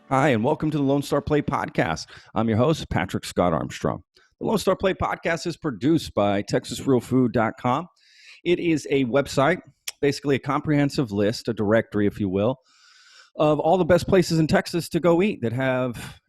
Hi, and welcome to the Lone Star Play Podcast. I'm your host, Patrick Scott Armstrong. The Lone Star Play Podcast is produced by TexasRealFood.com. It is a website, basically a comprehensive list, a directory, if you will, of all the best places in Texas to go eat that have,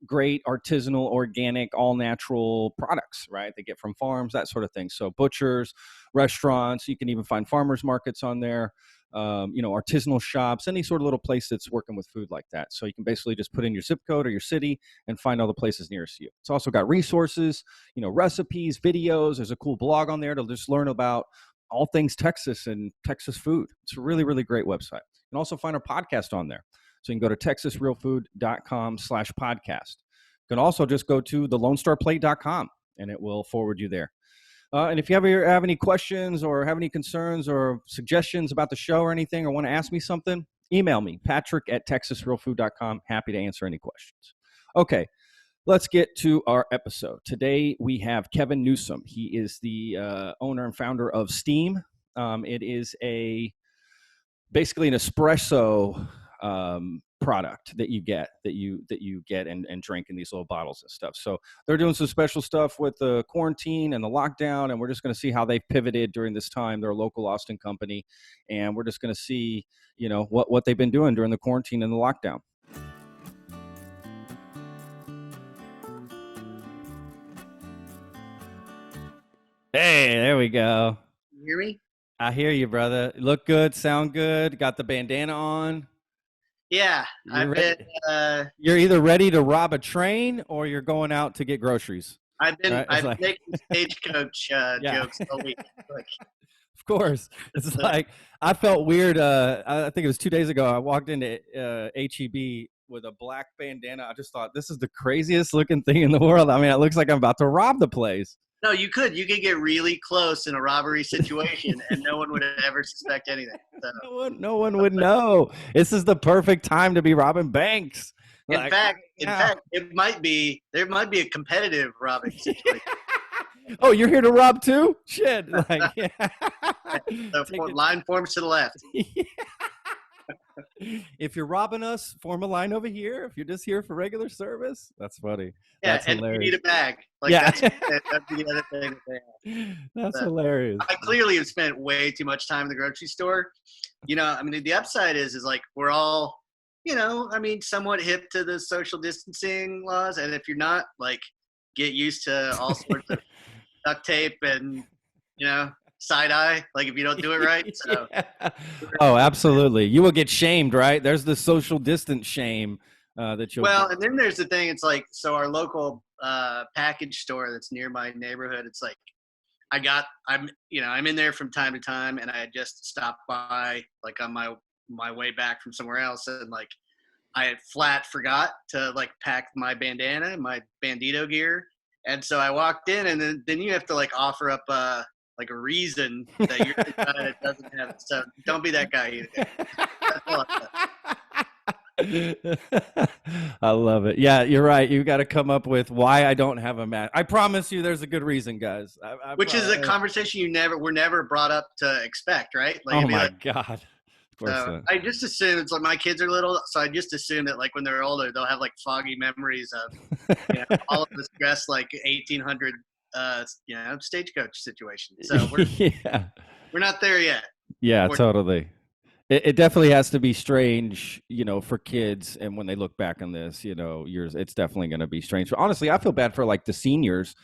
great artisanal, organic, all natural products, right? They get from farms, that sort of thing. So butchers, restaurants, you can even find farmers markets on there. Artisanal shops, any sort of little place that's working with food like that. So you can basically just put in your zip code or your city and find all the places nearest you. It's also got resources, recipes, videos. There's a cool blog on there to just learn about all things Texas and Texas food. It's a really, really great website. You can also find our podcast on there. So you can go to texasrealfood.com/podcast. You can also just go to thelonestarplate.com and it will forward you there. And if you ever have any questions or have any concerns or suggestions about the show or anything, or want to ask me something, email me, patrick@texasrealfood.com. Happy to answer any questions. Okay, let's get to our episode. Today we have Kevin Newsum. He is the owner and founder of Steamm. It is basically an espresso product that you get and drink in these little bottles and stuff. So they're doing some special stuff with the quarantine and the lockdown, and we're just going to see how they've pivoted during this time. They're a local Austin company, and we're just going to see what they've been doing during the quarantine and the lockdown. Hey, there we go. You hear me? I hear you, brother. Look good, sound good. Got the bandana on. Yeah, You're either ready to rob a train or you're going out to get groceries. I've been making stagecoach jokes all week. Of course, it's like I felt weird. I think it was 2 days ago. I walked into HEB with a black bandana. I just thought, this is the craziest looking thing in the world. I mean, it looks like I'm about to rob the place. No, you could get really close in a robbery situation, and no one would ever suspect anything. So. No one would know. This is the perfect time to be robbing banks. In fact, there might be a competitive robbing situation. Oh, you're here to rob too? Shit! Line forms to the left. If you're robbing us, form a line over here. If you're just here for regular service, that's funny. Yeah, that's and hilarious. You need a bag. That's the other thing. That's hilarious. I clearly have spent way too much time in the grocery store. The upside is like we're all, somewhat hip to the social distancing laws, and if you're not, get used to all sorts of duct tape and, side eye, if you don't do it right. So. Yeah. Oh, absolutely. You will get shamed, right? There's the social distance shame that you'll. Well, and then there's the thing. It's so our local package store that's near my neighborhood. It's I'm in there from time to time, and I had just stopped by on my way back from somewhere else, and I had flat forgot to pack my bandana, my bandito gear, and so I walked in, and then you have to offer up a reason that you're the guy that doesn't have it. So don't be that guy either. I love it. Yeah, you're right. You got to come up with why I don't have a mask. I promise you there's a good reason, guys. Which is a conversation we're never brought up to expect, right? Oh my God. Of course not. I just assume it's my kids are little, so I just assume that when they're older, they'll have foggy memories of all of this dressed 1800 stagecoach situation. So we're not there yet. Yeah, totally. It definitely has to be strange, for kids. And when they look back on this, years, it's definitely going to be strange. But honestly, I feel bad for the seniors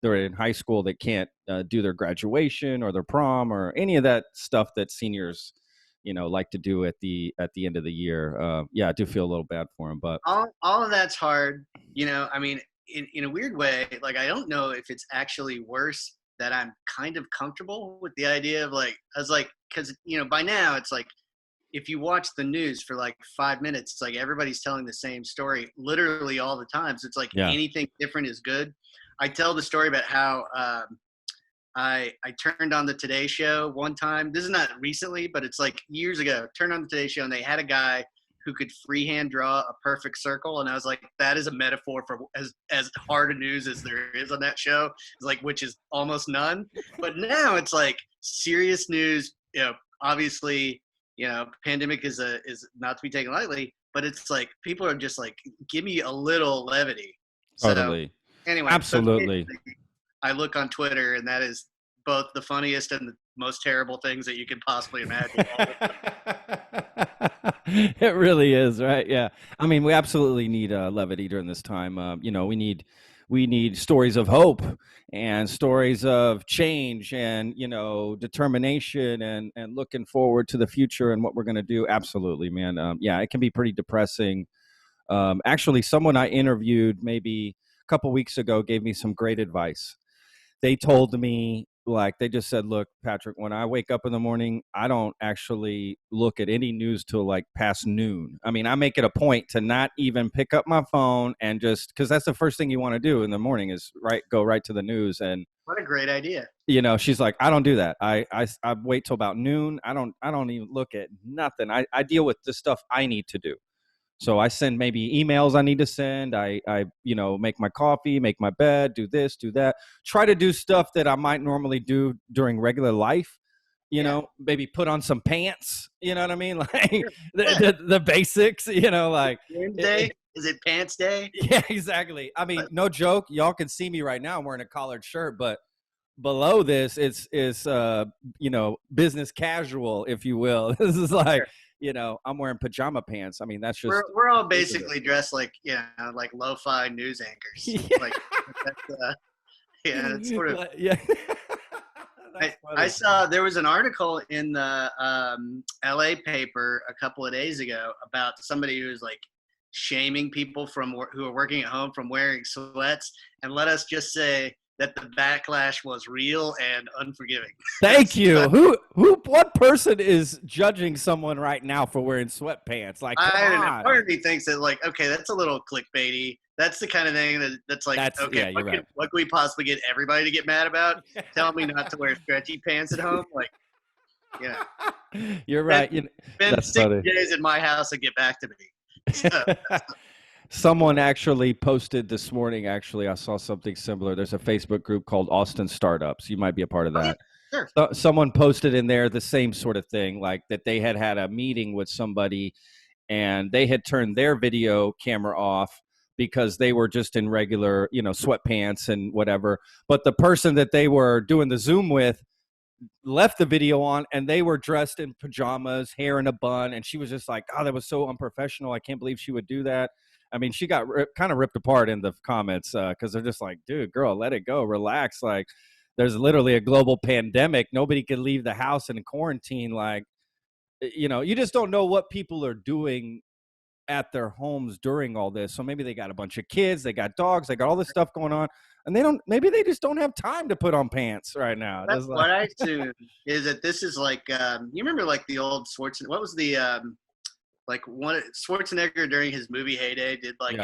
that are in high school that can't do their graduation or their prom or any of that stuff that seniors, like to do at the end of the year. Yeah, I do feel a little bad for them, but all of that's hard. In a weird way, I don't know if it's actually worse that I'm kind of comfortable with the idea of because by now it's if you watch the news for 5 minutes, it's everybody's telling the same story literally all the time. So it's anything different is good. I tell the story about how I turned on the Today Show one time. This is not recently, but it's years ago. Turned on the Today Show and they had a guy who could freehand draw a perfect circle. And I was that is a metaphor for as hard a news as there is on that show. It's which is almost none. But now it's serious news. Obviously, pandemic is not to be taken lightly. but it's like people are just like, give me a little levity. So Totally. anyway, so Absolutely. I look on Twitter, and that is both the funniest and the most terrible things that you could possibly imagine. It really is, right? Yeah. I mean, we absolutely need levity during this time. We need stories of hope and stories of change and determination and looking forward to the future and what we're going to do. Absolutely, man. Yeah, it can be pretty depressing. Actually, someone I interviewed maybe a couple weeks ago gave me some great advice. They told me, like, they just said, look, Patrick, when I wake up in the morning, I don't actually look at any news till like past noon. I mean, I make it a point to not even pick up my phone and just because that's the first thing you want to do in the morning is go right to the news. And What a great idea. she's like, I don't do that. I wait till about noon. I don't even look at nothing. I deal with the stuff I need to do. So I send maybe emails I need to send. I make my coffee, make my bed, do this, do that. Try to do stuff that I might normally do during regular life. Maybe put on some pants. You know what I mean? Like Sure. the basics. Like Wednesday? Is it pants day? yeah, exactly. I mean, no joke. Y'all can see me right now. I'm wearing a collared shirt, but below this it's business casual, if you will. This is like I'm wearing pajama pants. I mean, that's just We're all basically dressed like like lo-fi news anchors. Yeah. Like that's it's sort of. Yeah. I saw there was an article in the LA paper a couple of days ago about somebody who's like shaming people who are working at home from wearing sweats, and let us just say that the backlash was real and unforgiving. Thank you. What person is judging someone right now for wearing sweatpants? Like, I don't know. on. Part of me thinks that, like, okay, that's a little clickbaity. That's the kind of thing that's like, okay, what can we possibly get everybody to get mad about? Tell me not to wear stretchy pants at home? Like, You're right. Spend 6 days in my house and get back to me. So, someone actually posted this morning. Actually, I saw something similar. There's a Facebook group called Austin Startups. You might be a part of that. Sure. So, someone posted in there the same sort of thing, like that they had a meeting with somebody and they had turned their video camera off because they were just in regular, sweatpants and whatever. But the person that they were doing the Zoom with left the video on and they were dressed in pajamas, hair in a bun. And she was just like, oh, that was so unprofessional. I can't believe she would do that. I mean, she got kind of ripped apart in the comments because they're just like, dude, girl, let it go. Relax. Like, there's literally a global pandemic. Nobody can leave the house in quarantine. Like, you just don't know what people are doing at their homes during all this. So maybe they got a bunch of kids, they got dogs, they got all this stuff going on, and maybe they just don't have time to put on pants right now. That's what I assume is that this is like, you remember like the old Schwarzenegger, what was the, like one Schwarzenegger during his movie heyday did like,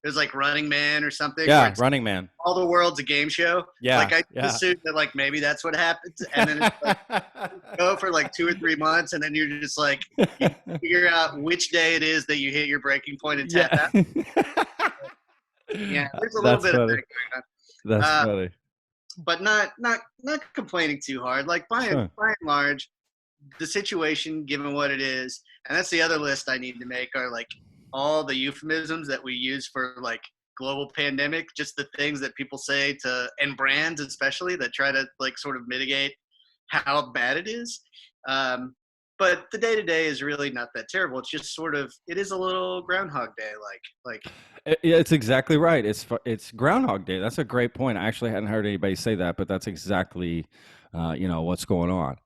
it was like Running Man or something. Yeah, Running Man. All the world's a game show. Yeah. Like I assumed that like maybe that's what happens. And then it's like, go for like 2 or 3 months and then you're just like, you figure out which day it is that you hit your breaking point and tap out. Yeah, there's a little bit of that going on. That's funny. But not complaining too hard. Like by and large, the situation, given what it is, and that's the other list I need to make, are like all the euphemisms that we use for like global pandemic, just the things that people say and brands especially that try to like sort of mitigate how bad it is. But the day-to-day is really not that terrible. It's just sort of, it is a little Groundhog Day like. Yeah, it's exactly right. It's Groundhog Day. That's a great point. I actually hadn't heard anybody say that, but that's exactly what's going on.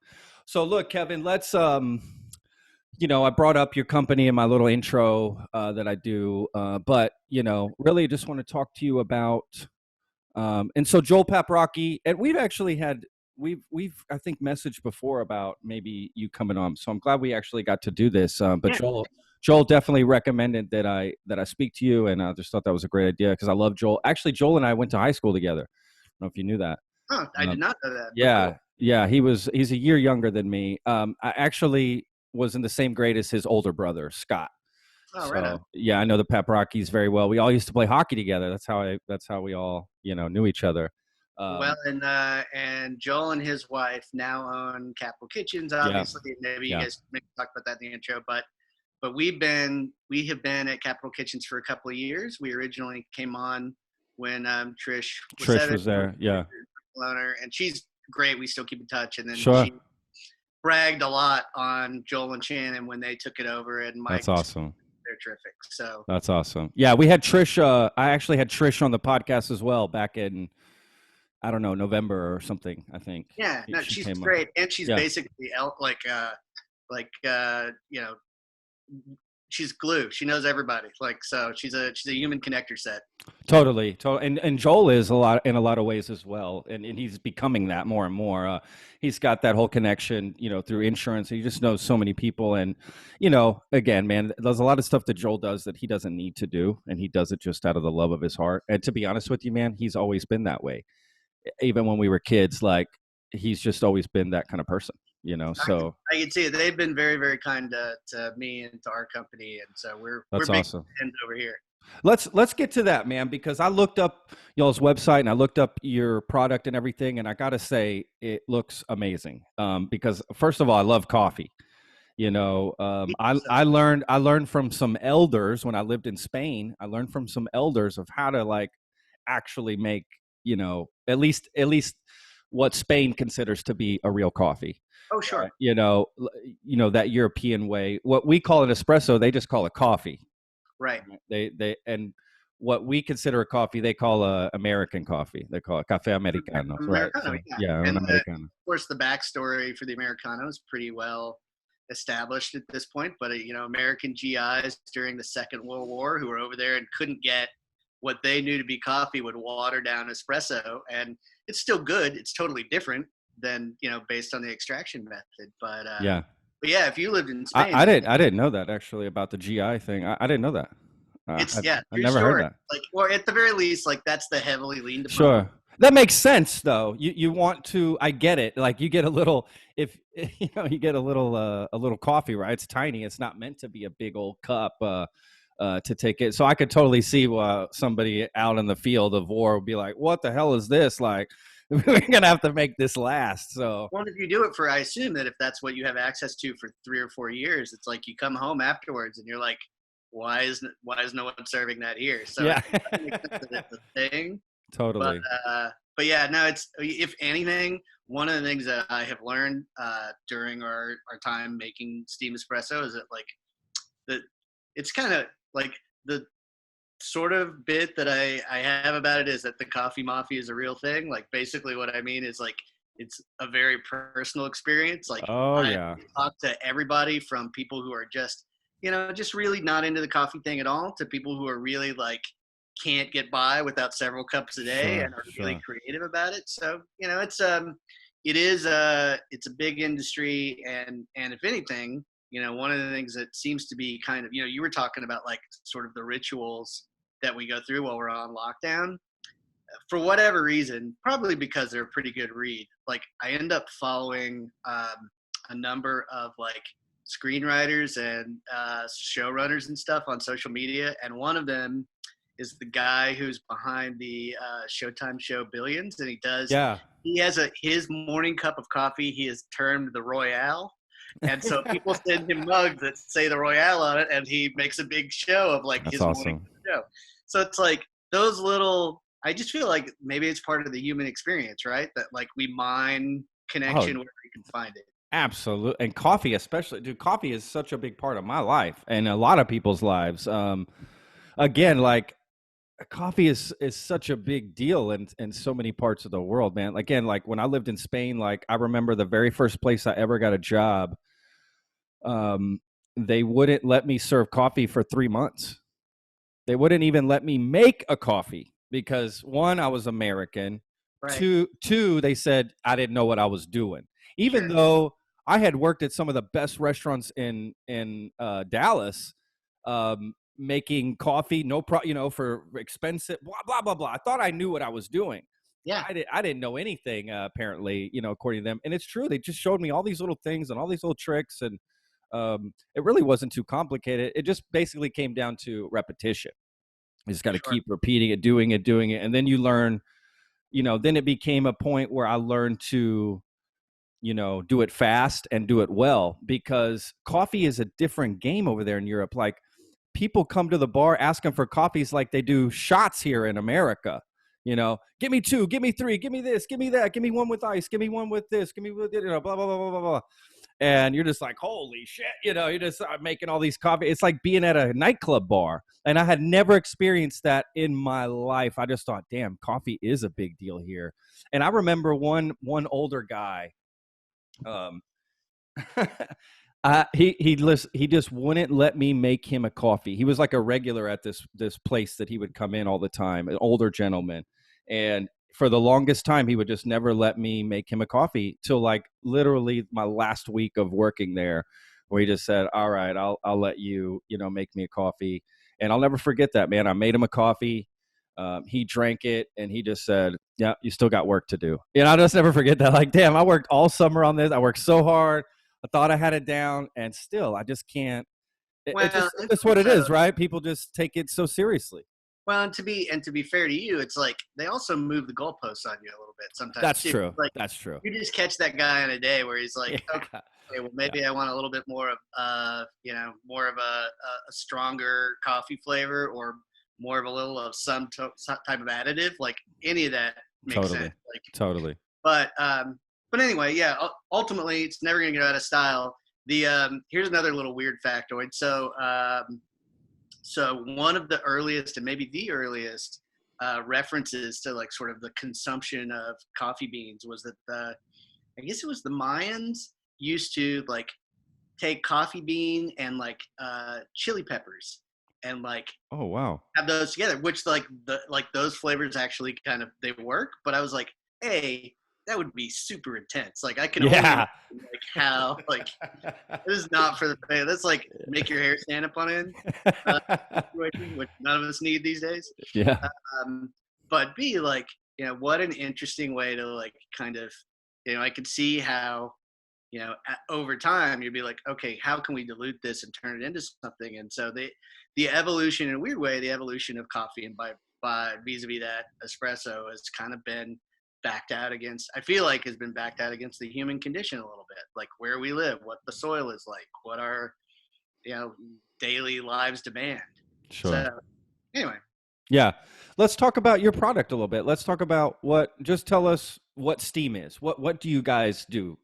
So look, Kevin, let's I brought up your company in my little intro that I do, but really just want to talk to you about and so Joel Paprocki, and we've actually had we've I think messaged before about maybe you coming on, so I'm glad we actually got to do this. But Joel definitely recommended that I speak to you, and I just thought that was a great idea because I love Joel. Actually, Joel and I went to high school together. I don't know if you knew that. Oh, I did not know that. Yeah, cool. Yeah, he's a year younger than me. I actually was in the same grade as his older brother, Scott. Oh, right on. Yeah, I know the Paprockis very well. We all used to play hockey together. That's how we all knew each other. Well, and Joel and his wife now own Capital Kitchens, obviously. Yeah. Maybe you guys maybe talk about that in the intro, but but we have been at Capital Kitchens for a couple of years. We originally came on when Trish Was there. Yeah. Owner, and she's great. We still keep in touch. And then Sure. she bragged a lot on Joel and Shannon when they took it over, and Mike. That's awesome. They're terrific. So that's awesome. Yeah, we had Trish. I actually had Trish on the podcast as well back in, I don't know, November or something, I think. Yeah, no, she's great, and she's basically she's glue. She knows everybody. So she's a human connector set. Totally. And Joel is in a lot of ways as well, and he's becoming that more and more. He's got that whole connection, through insurance. He just knows so many people, and again, man, there's a lot of stuff that Joel does that he doesn't need to do, and he does it just out of the love of his heart. And to be honest with you, man, he's always been that way. Even when we were kids, he's just always been that kind of person. So I can see it. They've been very, very kind to me and to our company, and so we're awesome. Big fans over here. Let's get to that, man, because I looked up y'all's website and I looked up your product and everything, and I gotta say it looks amazing. Because first of all, I love coffee. I learned from some elders when I lived in Spain. I learned from some elders of how to actually make at least what Spain considers to be a real coffee. Oh, sure. That European way. What we call an espresso, they just call it coffee. Right. They and what we consider a coffee, they call a American coffee. They call it café americano. Right. So, and Americano. Of course, the backstory for the Americano is pretty well established at this point. But American GIs during the Second World War who were over there and couldn't get what they knew to be coffee would water down espresso, and it's still good. It's totally different than based on the extraction method. But if you lived in Spain, I didn't know that actually about the GI thing. I didn't know that. I never heard that. Or at the very least, that's the heavily leaned upon. Sure, that makes sense though. You want to? I get it. You get a little you get a little coffee, right? It's tiny. It's not meant to be a big old cup. To take it. So I could totally see somebody out in the field of war would be like, what the hell is this? We're going to have to make this last. So, well, if you do it I assume that if that's what you have access to for 3 or 4 years, it's you come home afterwards and you're like, why is no one serving that here? So yeah. It's a thing. Totally. But yeah, no, it's, if anything, one of the things that I have learned during our time making Steamm Espresso is that it's kind of the sort of bit that I have about it is that the coffee mafia is a real thing. Basically what I mean is it's a very personal experience. I talk to everybody from people who are just really not into the coffee thing at all to people who are really can't get by without several cups a day and are really creative about it. So, it's it's a big industry, and if anything, one of the things that seems to be kind of, you were talking about sort of the rituals that we go through while we're on lockdown. For whatever reason, probably because they're a pretty good read, I end up following a number of screenwriters and showrunners and stuff on social media. And one of them is the guy who's behind the Showtime show Billions. And he has his morning cup of coffee he has termed the Royale. And so people send him mugs that say the Royale on it, and he makes a big show of his morning show. So it's those little, I just feel maybe it's part of the human experience, right? That we mine connection where we can find it. Absolutely. And coffee especially. Dude, coffee is such a big part of my life and a lot of people's lives. Again, coffee is such a big deal in so many parts of the world, man. Again, when I lived in Spain, I remember the very first place I ever got a job, they wouldn't let me serve coffee for 3 months. They wouldn't even let me make a coffee because, one, I was American. Right. Two, they said I didn't know what I was doing. Even though I had worked at some of the best restaurants in Dallas, making coffee, for expensive, blah, blah, blah, blah. I thought I knew what I was doing. Yeah. I didn't know anything, apparently, according to them. And it's true. They just showed me all these little things and all these little tricks. And it really wasn't too complicated. It just basically came down to repetition. You just got to keep repeating it, doing it. And then you learn, then it became a point where I learned to, do it fast and do it well, because coffee is a different game over there in Europe. Like, people come to the bar asking for coffees like they do shots here in America. Give me two, give me three, give me this, give me that, give me one with ice, give me one with this, give me with, blah, blah, blah, blah, blah, blah. And you're just like, holy shit, you're just making all these coffee. It's like being at a nightclub bar. And I had never experienced that in my life. I just thought, damn, coffee is a big deal here. And I remember one older guy, he just wouldn't let me make him a coffee. He was like a regular at this place that he would come in all the time, an older gentleman. And for the longest time, he would just never let me make him a coffee till like literally my last week of working there, where he just said, all right, I'll let you, make me a coffee. And I'll never forget that, man. I made him a coffee. He drank it and he just said, yeah, you still got work to do. I'll just never forget that. Like, damn, I worked all summer on this. I worked so hard. I thought I had it down, and still, I just can't. It's what it is, right? People just take it so seriously. Well, and to be fair to you, it's like they also move the goalposts on you a little bit sometimes. That's too. true. Like, that's true. You just catch that guy on a day where he's like, yeah. okay, well, maybe I want a little bit more of, more of a stronger coffee flavor, or more of a little of some type of additive. Like, any of that makes sense. Like, totally. But anyway, yeah. Ultimately, it's never gonna get out of style. Here's another little weird factoid. So one of the earliest, and maybe the earliest, references to like sort of the consumption of coffee beans was that I guess it was the Mayans used to like take coffee bean and like chili peppers and like, oh wow, have those together, which like those flavors actually kind of, they work. But I was like, hey, that would be super intense. Like, I can only imagine, like, how, like, this is not for the fan. That's like make your hair stand up on end, which none of us need these days. Yeah. But B, like, what an interesting way to like kind of, I could see how, over time you'd be like, okay, how can we dilute this and turn it into something? And so the evolution, in a weird way, the evolution of coffee, and by vis-a-vis that, espresso has kind of been I feel like has been backed out against the human condition a little bit, like where we live, what the soil is like, what our, daily lives demand. Sure. So anyway. Yeah. Let's talk about your product a little bit. Let's talk about just tell us what Steamm is. What do you guys do?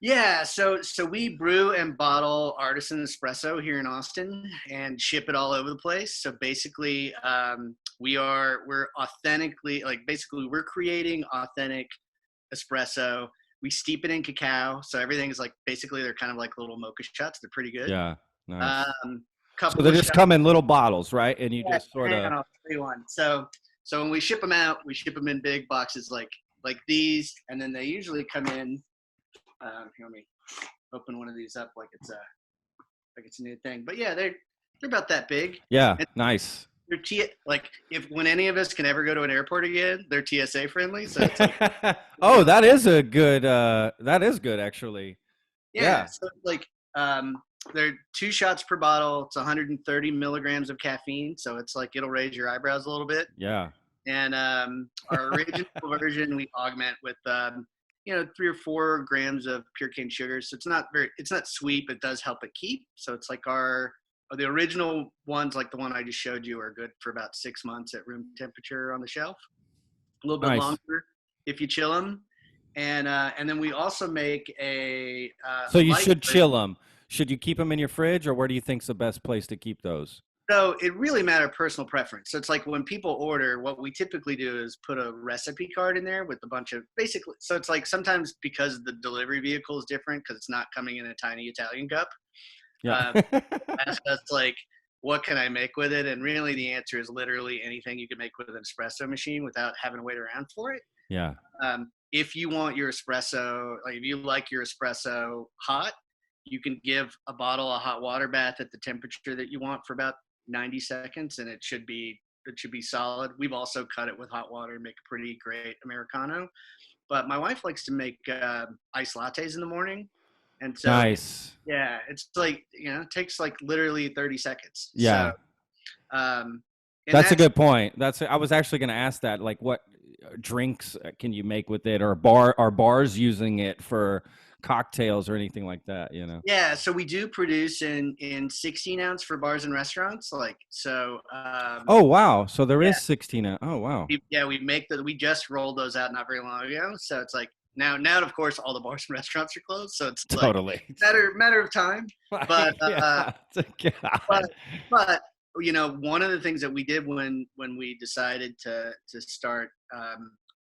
Yeah, so we brew and bottle artisan espresso here in Austin and ship it all over the place. So basically, we're authentically, like, basically we're creating authentic espresso. We steep it in cacao, so everything's like, basically they're kind of like little mocha shots. They're pretty good. Yeah, nice. So they just come in little bottles, right? And you just sort of. I'll tell you one. So when we ship them out, we ship them in big boxes like these, and then they usually come in. Here, let me open one of these up like it's a new thing. But yeah, they're about that big. Yeah, and nice. They're when any of us can ever go to an airport again, they're TSA friendly. So it's like, oh, that is good actually. Yeah. So like they're 2 shots per bottle. It's 130 milligrams of caffeine, so it's like it'll raise your eyebrows a little bit. Yeah. And our original version we augment with 3 or 4 grams of pure cane sugar. So it's not sweet, but it does help it keep. So it's like the original ones, like the one I just showed you, are good for about 6 months at room temperature on the shelf. A little bit longer if you chill them. And then we also make a. So you should chill them. Should you keep them in your fridge, or where do you think's the best place to keep those? So it really matters personal preference. So it's like when people order, what we typically do is put a recipe card in there with a bunch of basically. So it's like sometimes because the delivery vehicle is different because it's not coming in a tiny Italian cup. Yeah. Ask us like, what can I make with it? And really the answer is literally anything you can make with an espresso machine without having to wait around for it. Yeah. If you want your espresso, like if you like your espresso hot, you can give a bottle a hot water bath at the temperature that you want for about 90 seconds, and it should be solid. We've also cut it with hot water and make a pretty great Americano. But my wife likes to make iced lattes in the morning. And so, nice. Yeah, it's like, it takes like literally 30 seconds. Yeah. So, that's a good point. I was actually going to ask that, like, what drinks can you make with it, or are bars using it for cocktails or anything like that, Yeah, so we do produce in 16 ounce for bars and restaurants. Like, so, Oh, wow. So there yeah, is 16. Oh, wow. we just rolled those out not very long ago. So it's like now, of course, all the bars and restaurants are closed. So it's like Totally. matter of time. But, Yeah. but, God. but, one of the things that we did when we decided to start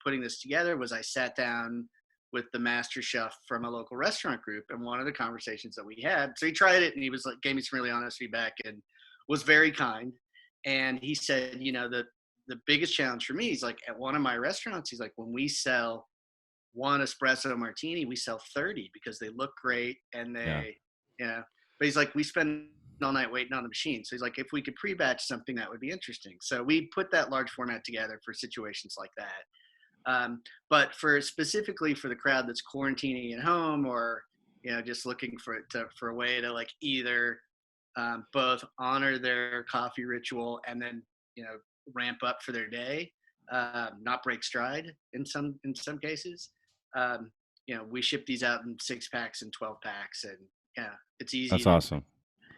putting this together was I sat down with the master chef from a local restaurant group, and one of the conversations that we had, so he tried it and he was like, gave me some really honest feedback and was very kind. And he said, the biggest challenge for me, he's like, at one of my restaurants, he's like, when we sell one espresso martini, we sell 30 because they look great and Yeah. but he's like, we spend all night waiting on the machine. So he's like, if we could pre-batch something, that would be interesting. So we put that large format together for situations like that. But specifically for the crowd that's quarantining at home, or just looking for a way to like either both honor their coffee ritual and then ramp up for their day, not break stride in some cases. We ship these out in 6-packs and 12-packs, and it's easy. That's awesome.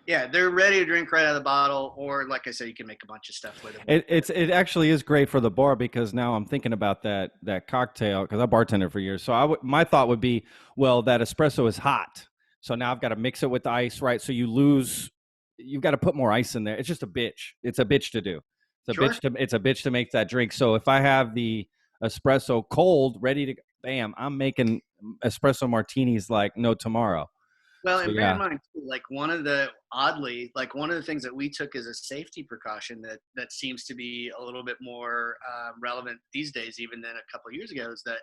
Yeah, they're ready to drink right out of the bottle, or like I said, you can make a bunch of stuff with them. It actually is great for the bar, because now I'm thinking about that cocktail, because I bartended for years. So my thought would be, well, that espresso is hot, so now I've got to mix it with ice, right? So you've got to put more ice in there. It's just a bitch. It's a bitch to do. It's a bitch to make that drink. So if I have the espresso cold, ready to, bam, I'm making espresso martinis like no tomorrow. Well, and bear in mind, like one of the things that we took as a safety precaution that seems to be a little bit more relevant these days, even than a couple of years ago, is that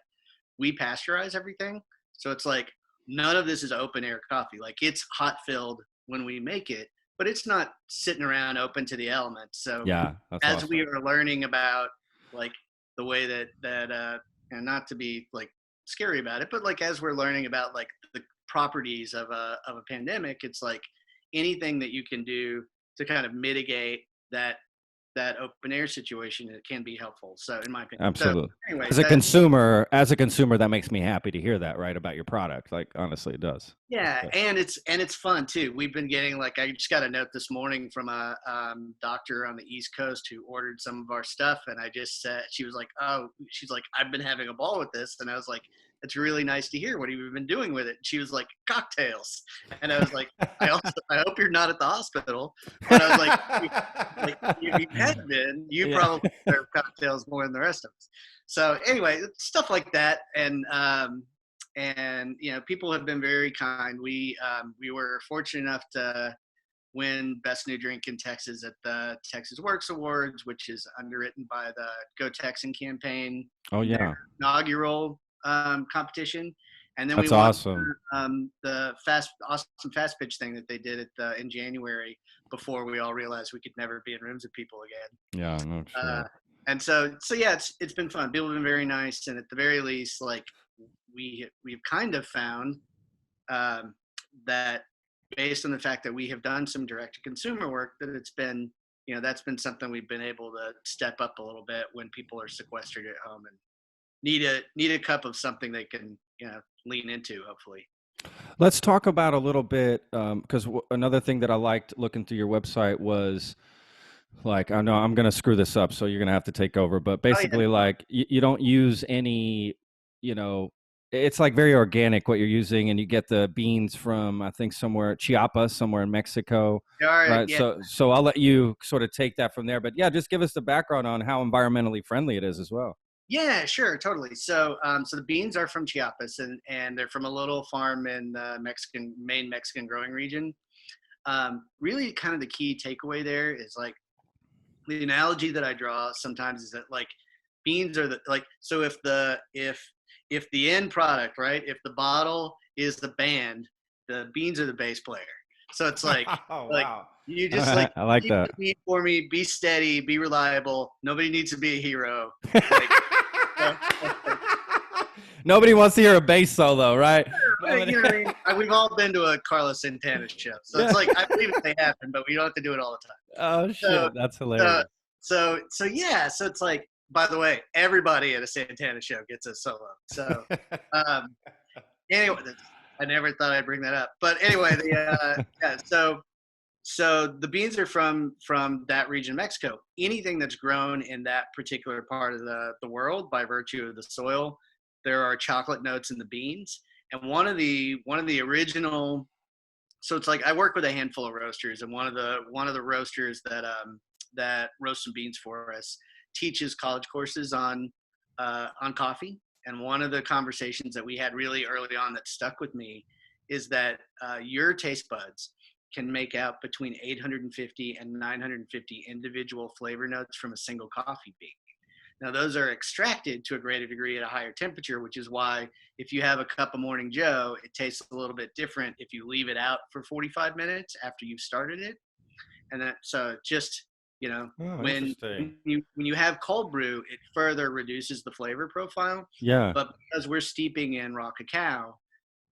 we pasteurize everything. So it's like none of this is open air coffee. Like, it's hot filled when we make it, but it's not sitting around open to the elements. So as awesome. We are learning about like the way that and not to be like scary about it, but like as we're learning about like the properties of a pandemic, it's like anything that you can do to kind of mitigate that open air situation, it can be helpful. So in my opinion, absolutely. So anyway, as a consumer, that makes me happy to hear that, right, about your product. Like, honestly, it does. Yeah, and it's fun too. We've been getting, like, I just got a note this morning from a doctor on the East Coast who ordered some of our stuff, and I just said, she's like, I've been having a ball with this, and I was like, it's really nice to hear. What have you been doing with it? She was like, cocktails. And I was like, I hope you're not at the hospital. But I was like if you had been, you probably serve cocktails more than the rest of us. So anyway, stuff like that. And people have been very kind. We were fortunate enough to win Best New Drink in Texas at the Texas Works Awards, which is underwritten by the Go Texan campaign. Oh yeah. Inaugural competition, and then that's we won awesome. The awesome fast pitch thing that they did in January, before we all realized we could never be in rooms with people again. Yeah, no, sure. And so yeah, it's been fun. People have been very nice, and at the very least, like we've kind of found that based on the fact that we have done some direct to consumer work, that it's been that's been something we've been able to step up a little bit when people are sequestered at home and need a cup of something they can lean into, hopefully. Let's talk about a little bit, because another thing that I liked looking through your website was, like, I know I'm going to screw this up, so you're going to have to take over, but basically, like, you don't use any, it's like very organic what you're using, and you get the beans from, I think, Chiapas, somewhere in Mexico. Right? Yeah. So I'll let you sort of take that from there, but yeah, just give us the background on how environmentally friendly it is as well. Yeah, sure, totally. So, so the beans are from Chiapas, and they're from a little farm in the main Mexican growing region. Really, kind of the key takeaway there is, like, the analogy that I draw sometimes is that, like, beans are so if the end product, right, if the bottle is the band, the beans are the bass player. So it's like, wow. You just I like that. For me, be steady, be reliable. Nobody needs to be a hero. Nobody wants to hear a bass solo, right? We've all been to a Carlos Santana show, so it's like, I believe they happen, but we don't have to do it all the time. Oh shit, that's hilarious. So it's like, by the way, everybody at a Santana show gets a solo. So anyway, I never thought I'd bring that up. But anyway, yeah, so the beans are from that region of Mexico. Anything that's grown in that particular part of the world by virtue of the soil, there are chocolate notes in the beans. And one of the original, so it's like I work with a handful of roasters, and one of the roasters that roast some beans for us teaches college courses on coffee. And one of the conversations that we had really early on that stuck with me is that your taste buds can make out between 850 and 950 individual flavor notes from a single coffee bean. Now, those are extracted to a greater degree at a higher temperature, which is why if you have a cup of Morning Joe, it tastes a little bit different if you leave it out for 45 minutes after you've started it. And that, so just, when you have cold brew, it further reduces the flavor profile. Yeah. But because we're steeping in raw cacao,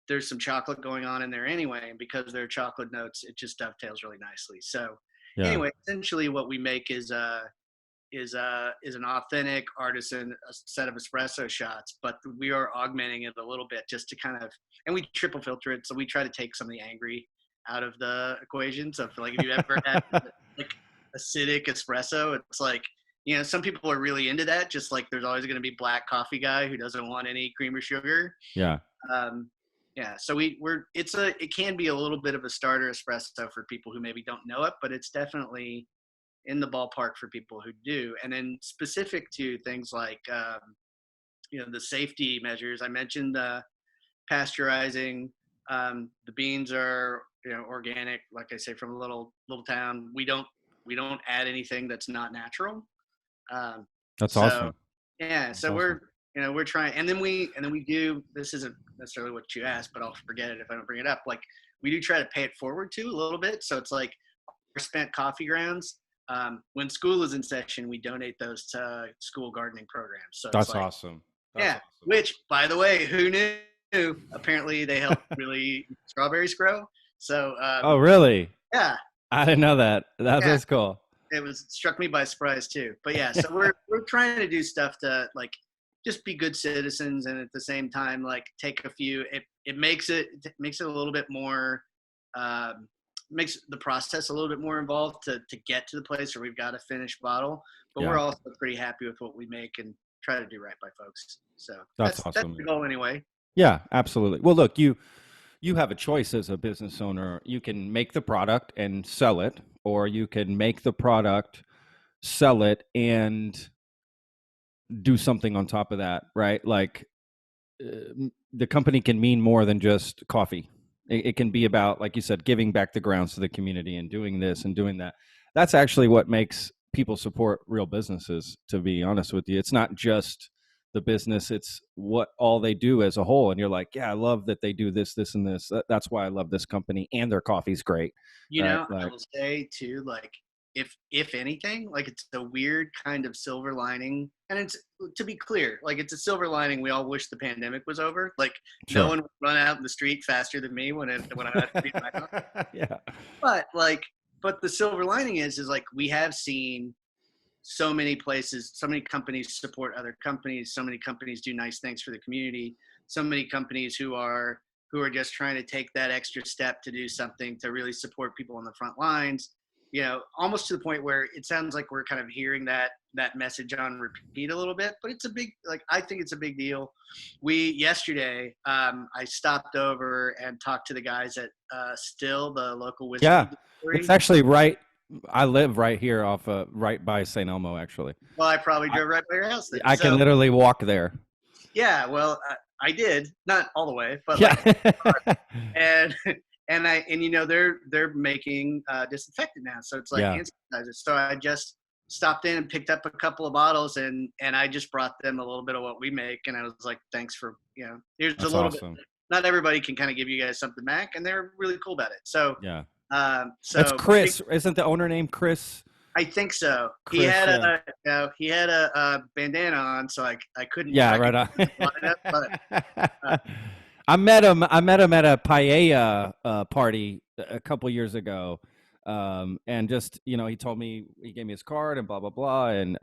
there's some chocolate going on in there anyway. And because they're chocolate notes, it just dovetails really nicely. So anyway, essentially what we make is an authentic artisan set of espresso shots, but we are augmenting it a little bit just to kind of, and we triple filter it. So we try to take some of the angry out of the equation. So if, like, if you ever had like acidic espresso, it's like, some people are really into that. Just like there's always going to be black coffee guy who doesn't want any cream or sugar. Yeah. So it can be a little bit of a starter espresso for people who maybe don't know it, but it's definitely in the ballpark for people who do. And then specific to things like, the safety measures, I mentioned pasteurizing. The beans are, organic, like I say, from a little town. We don't add anything that's not natural. That's awesome. Yeah. That's so awesome. we're trying, and then we do, this isn't necessarily what you asked, but I'll forget it if I don't bring it up. Like, we do try to pay it forward too a little bit. So it's like our spent coffee grounds. When school is in session, we donate those to school gardening programs. So that's awesome. That's awesome. Which, by the way, who knew? Apparently, they help really strawberries grow. So. Oh, really? Yeah. I didn't know that. That's cool. It struck me by surprise too. But yeah, so we're trying to do stuff to, like, just be good citizens, and at the same time, like, take a few. It makes it a little bit more. Makes the process a little bit more involved to get to the place where we've got a finished bottle, but we're also pretty happy with what we make and try to do right by folks. So that's awesome. That's the goal anyway. Yeah, absolutely. Well, look, you have a choice as a business owner. You can make the product and sell it, or you can make the product, sell it, and do something on top of that, right? Like, the company can mean more than just coffee. It can be about, like you said, giving back the grounds to the community and doing this and doing that. That's actually what makes people support real businesses, to be honest with you. It's not just the business, it's what all they do as a whole. And you're like, yeah, I love that they do this, this, and this. That's why I love this company, and their coffee's great. I will say too, like, if anything, like, it's a weird kind of silver lining. And it's, to be clear, like, it's a silver lining. We all wish the pandemic was over. Like, no one would run out in the street faster than me when I had to be in my house. Yeah. But the silver lining is like, we have seen so many places, so many companies support other companies, so many companies do nice things for the community, so many companies who are just trying to take that extra step to do something to really support people on the front lines. Almost to the point where it sounds like we're kind of hearing that message on repeat a little bit, but it's a big, like, I think it's a big deal. Yesterday, I stopped over and talked to the guys at Still, the local whiskey. Yeah, it's actually right. I live right here right by St. Elmo, actually. Well, I probably drove right by your house then. I can literally walk there. Yeah, well, I did, not all the way, but and they're making disinfectant now, so it's like hand sanitizer. So I just stopped in and picked up a couple of bottles, and I just brought them a little bit of what we make, and I was like, thanks for, here's a little bit. Not everybody can kind of give you guys something back, and they're really cool about it. So so that's Chris. Isn't the owner named Chris? I think so. Chris, he had a bandana on, so I couldn't. Yeah, right on. I met him at a paella party a couple years ago, and just, he told me, he gave me his card and blah blah blah, and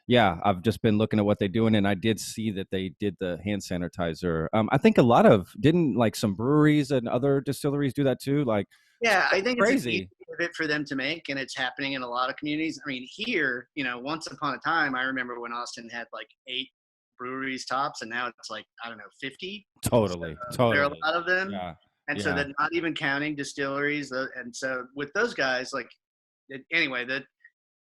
Yeah, I've just been looking at what they're doing, and I did see that they did the hand sanitizer. I think a lot of didn't like some breweries and other distilleries do that too. Like, Yeah, I that's think it's an easy crazy. pivot for them to make, and it's happening in a lot of communities. I mean, here, once upon a time, I remember when Austin had like 8 breweries tops, and now it's like, I don't know, 50. So Totally, there are a totally. lot of them, Yeah, and so yeah. that not even counting distilleries. And so with those guys, like, anyway, that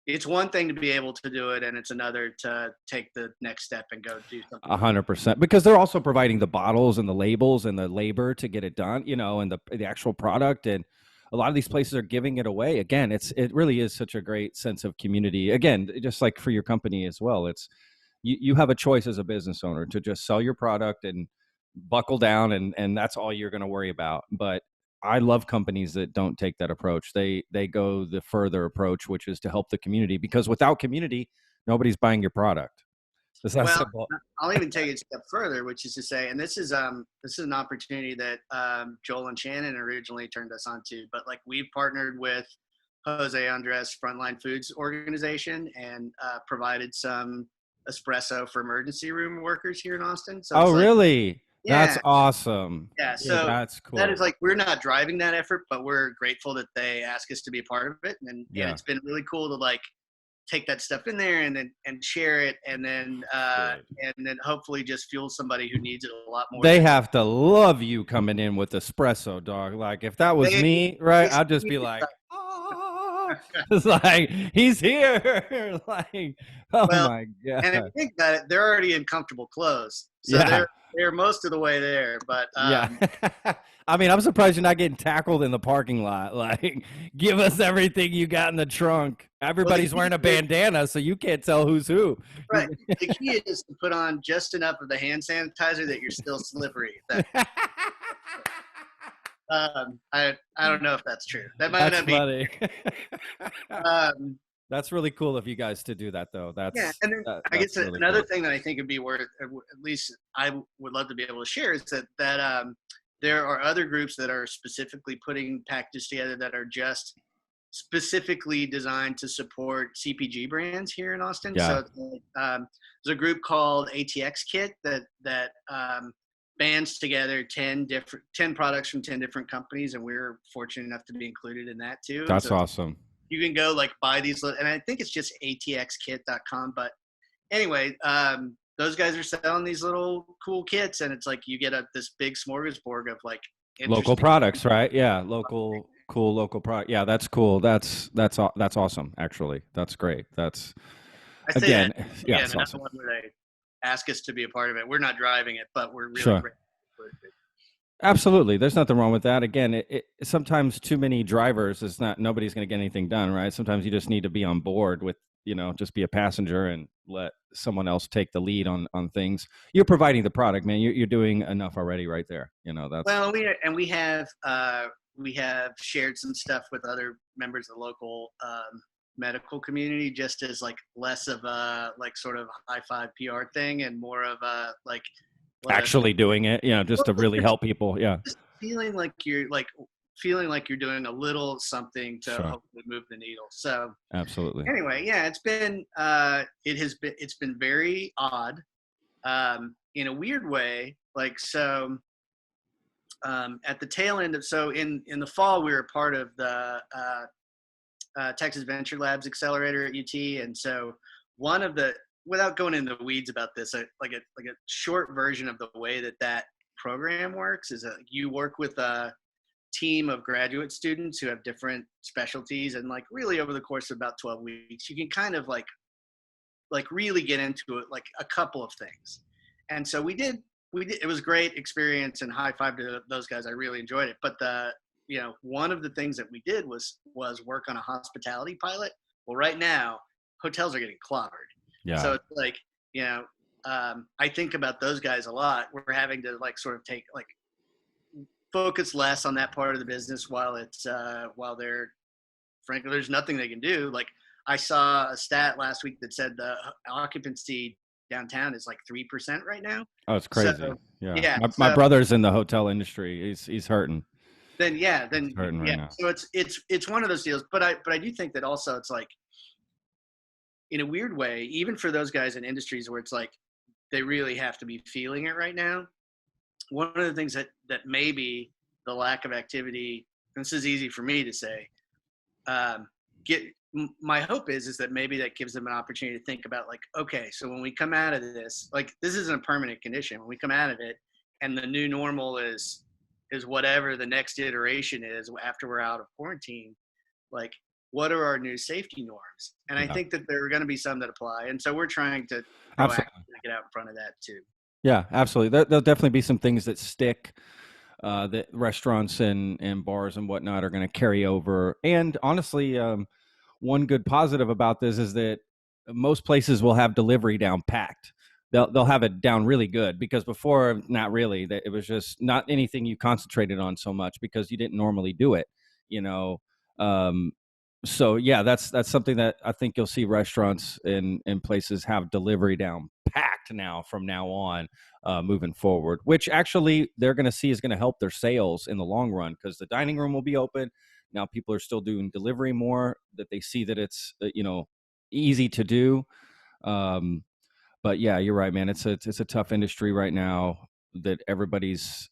it's one thing to be able to do it, and it's another to take the next step and go do something. 100%, because they're also providing the bottles and the labels and the labor to get it done, and the actual product, and a lot of these places are giving it away. Again, it really is such a great sense of community. Again, just like for your company as well, it's you have a choice as a business owner to just sell your product and buckle down, and that's all you're going to worry about. But I love companies that don't take that approach. They go the further approach, which is to help the community, because without community, nobody's buying your product. It's that Well, simple. I'll even take it a step further, which is to say, and this is an opportunity that Joel and Shannon originally turned us onto, but like we've partnered with Jose Andres Frontline Foods organization and provided some espresso for emergency room workers here in Austin. So Oh, it's like, really? That's yeah, awesome. yeah. Dude, So that's that is cool. like, we're not driving that effort, but we're grateful that they ask us to be a part of it, and Yeah. it's been really cool to like take that stuff in there and share it, Dude. and then hopefully just fuel somebody who needs it a lot more They than have to love you coming in with espresso, dog. Like if that was they. me, right? they I'd just be like, oh, it's like he's here. Like, oh Well, my and if God. you think about it, they're already in comfortable clothes, so Yeah. they're most of the way there. But Yeah. I mean, I'm surprised you're not getting tackled in the parking lot. Like, give us everything you got in the trunk. well, the Everybody's key wearing a is, bandana, so you can't tell who's who. right, the key is to put on just enough of the hand sanitizer that you're still slippery. I don't know if that's true. That might That's not be. funny. Um, That's really cool of you guys to do that, though. Yeah, and then I guess That's really another cool. thing that I think would be worth, at least I would love to be able to share, is that there are other groups that are specifically putting packages together that are just specifically designed to support CPG brands here in Austin. Yeah, So there's a group called ATX Kit that bands together 10 products from 10 different companies, and we're fortunate enough to be included in that too. And that's so awesome. you can go like buy these, and I think it's just atxkit.com. But anyway, those guys are selling these little cool kits, and it's like you get this big smorgasbord of like Local interesting. products, right? Yeah, cool local product. Yeah, that's cool. That's awesome. Actually, that's great. That's I say that again, yeah, again, it's another awesome. one where they ask us to be a part of it. We're not driving it, but we're really Sure. great. Absolutely. There's nothing wrong with that. Again, sometimes too many drivers is not, nobody's going to get anything done, right? Sometimes you just need to be on board with, just be a passenger and let someone else take the lead on things. You're providing the product, man. You're doing enough already right there. That's Well, we have shared some stuff with other members of the local medical community, just as like less of a like sort of high five PR thing and more of a like let us actually doing it, just to really help people. Yeah. just feeling like you're doing a little something to Sure. hopefully move the needle. So Absolutely. anyway, yeah, it's been very odd in a weird way. Like so at the tail end of in the fall we were part of the Texas Venture Labs accelerator at UT, and so one of the without going into the weeds about this, like a short version of the way that program works is that you work with a team of graduate students who have different specialties, and like really over the course of about 12 weeks, you can kind of like really get into it, like a couple of things. And so we did, it was a great experience, and high five to those guys. I really enjoyed it. But one of the things that we did was work on a hospitality pilot. Well, right now, hotels are getting clobbered. Yeah. So it's like, I think about those guys a lot. We're having to like sort of take like focus less on that part of the business while they're frankly, there's nothing they can do. Like I saw a stat last week that said the occupancy downtown is like 3% right now. Oh, it's crazy. So, Yeah. yeah. My So brother's in the hotel industry. He's hurting. then He's hurting right now. So it's one of those deals. But I do think that also it's like, in a weird way, even for those guys in industries where it's like they really have to be feeling it right now, one of the things that maybe the lack of activity, and this is easy for me to say, get my hope is that maybe that gives them an opportunity to think about, like, okay, so when we come out of this, like, this isn't a permanent condition. When we come out of it and the new normal is whatever the next iteration is after we're out of quarantine, like, what are our new safety norms? And I Yeah. think that there are going to be some that apply, and so we're trying to Absolutely. proactively get out in front of that too. Yeah, absolutely. There'll definitely be some things that stick, that restaurants and bars and whatnot are going to carry over. And honestly, one good positive about this is that most places will have delivery down packed. They'll have it down really good, because before, not really. It was just not anything you concentrated on so much because you didn't normally do it, you know. Um, so yeah, that's something that I think you'll see restaurants and places have delivery down packed now from now on, moving forward, which actually they're going to see is going to help their sales in the long run, because the dining room will be open. Now people are still doing delivery more, that they see that it's, easy to do. Um, but yeah, you're right, man. It's a tough industry right now, that everybody's,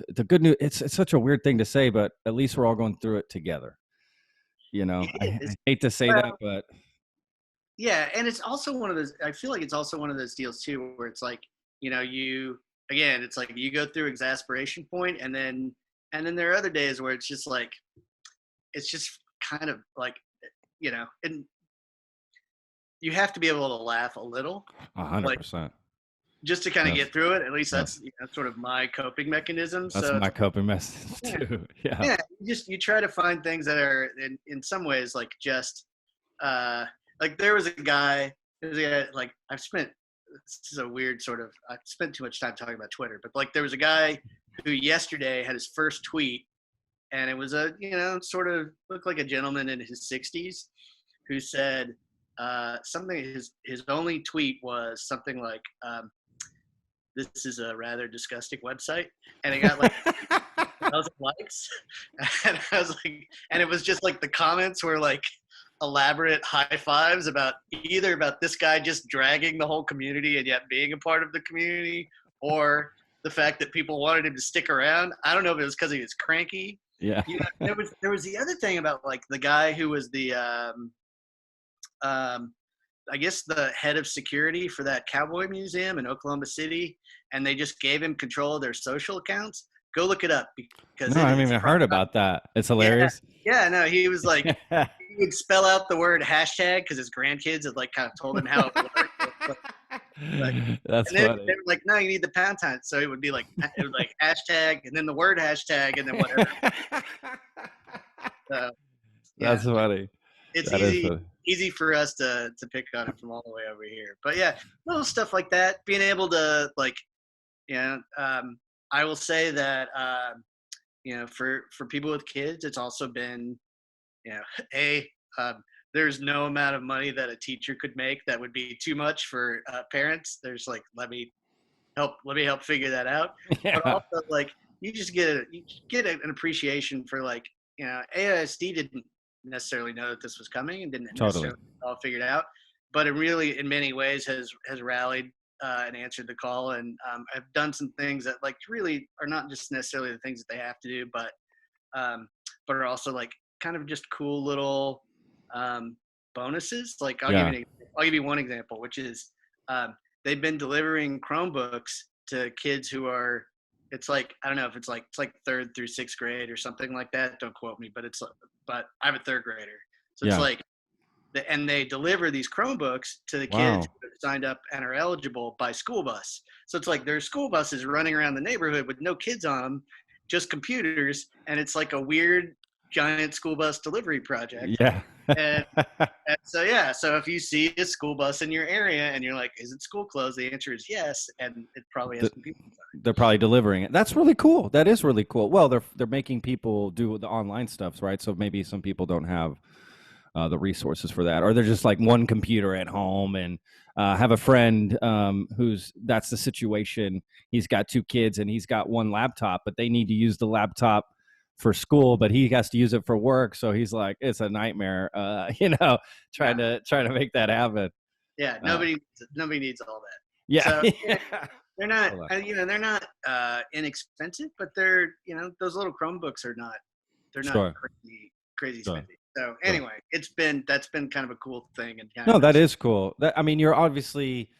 the good news. It's such a weird thing to say, but at least we're all going through it together. I It is. hate to say that, but Yeah, and it's also one of those. I feel like it's also one of those deals too, where it's like, you again, it's like you go through exasperation point, and then there are other days where it's just like, it's just kind of like, and you have to be able to laugh a little, like 100%. just to kind of Yes, get through it. At least yes. that's sort of my coping mechanism. That's So it's my like, coping message yeah, too. Yeah. yeah, you try to find things that are in some ways like just uh like there was a guy like this is a weird sort of, I've spent too much time talking about Twitter, but like there was a guy who yesterday had his first tweet, and it was a, sort of looked like a gentleman in his 60s who said something. His only tweet was something like, this is a rather disgusting website, and it got like 1,000 likes. And I was like, and it was just like the comments were like elaborate high fives about either about this guy just dragging the whole community and yet being a part of the community, or the fact that people wanted him to stick around. I don't know if it was because he was cranky. Yeah. There was the other thing about like the guy who was the um, I guess the head of security for that cowboy museum in Oklahoma City, and they just gave him control of their social accounts. Go look it up, because No, I it haven't is even heard about that. It's yeah, hilarious. yeah. No, he was like, he would spell out the word hashtag because his grandkids had like kind of told him how it worked. Like, That's and then they funny. were like, no, you need the pound sign. So it would be like, it was like hashtag and then the word hashtag and then whatever. So yeah, That's funny. it's That is easy funny. easy for us to pick on it from all the way over here. But yeah, little stuff like that, being able to like, I will say that for people with kids, it's also been, you know, a there's no amount of money that a teacher could make that would be too much for parents. There's like, let me help figure that out. But Yeah. also like you get an appreciation for like, AISD didn't necessarily know that this was coming and didn't Totally. necessarily all figured out, but it really in many ways has rallied and answered the call, and have done some things that like really are not just necessarily the things that they have to do, um, but are also like kind of just cool little um, bonuses. Like Yeah. I'll give you one example, which is they've been delivering Chromebooks to kids who are, it's like, I don't know if it's like third through sixth grade or something like that. Don't quote me, but I have a third grader, so it's Yeah. like and they deliver these Chromebooks to the kids Wow. who have signed up and are eligible by school bus. So it's like there's school buses running around the neighborhood with no kids on them, just computers, and it's like a weird giant school bus delivery project. Yeah. And, and so yeah, so if you see a school bus in your area and you're like, is it school closed? The answer is yes, and it probably has The- computers. They're probably delivering it. That's really cool. That is really cool. Well, they're making people do the online stuff, right? So maybe some people don't have the resources for that, or they're just like one computer at home. And have a friend who's that's the situation. He's got two kids and he's got one laptop, but they need to use the laptop for school, but he has to use it for work. So he's like, it's a nightmare, trying Yeah. to make that happen. Yeah. Uh, Nobody needs all that. yeah. So Yeah. they're not, Hold on. they're not inexpensive, but they're, those little Chromebooks are not, they're not Sure. crazy Sure. spendy. So Sure. anyway, that's been kind of a cool thing and kind No, of that been, is cool. I mean, you're obviously,